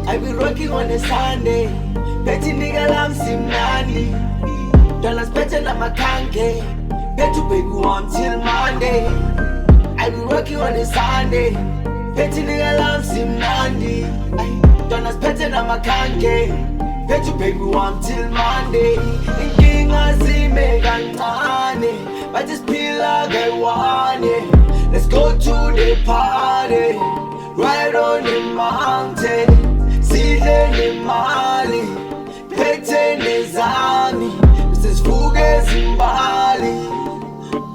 I be rocking on a Sunday. Betty nigga lam simnani. Dollars better than my kanke. Betty baby warm till Monday. I be rocking on a Sunday. Betty nigga lam simnani. Dollars better than my kanke. Betty baby warm till Monday. Inkinga zime kancane. But just feel like I want it. Let's go to the party. Right on the mountain. Sidle nemali, pete nezami. This is Fuge Zimbali.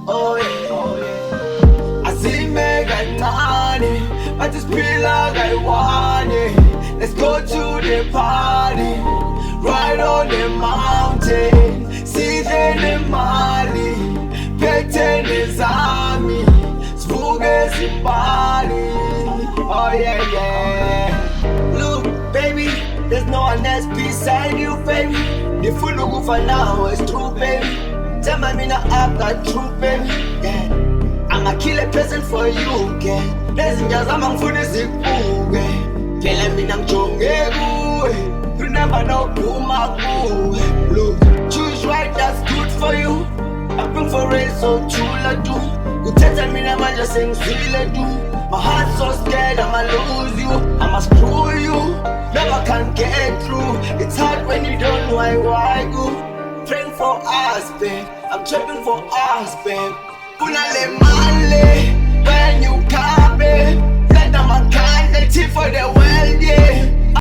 Oh yeah, I see me ganani, but just feel like I want it. Let's go to the party, right on the mountain. Sidle nemali, pete nezami. It's Fuge Zimbali. Oh yeah. Look, baby, there's no one else beside you, baby. The food no good for now, it's true, baby. Tell me now I've got true, baby. Yeah, I'ma kill a present for you, yeah. There's just a man for the sick, yeah. Tell me I'm chonge, remember no kuma, look, choose right, that's good for you. I bring for it, so chula do. You tell me now I just sing zile do. My heart's so scared I'ma lose you, I'ma screw you, never can get through. It's hard when you don't know why go. Praying for us, babe, I'm trapping for us, babe. Punale male, when you come, babe. Let them a candidate for the world, yeah.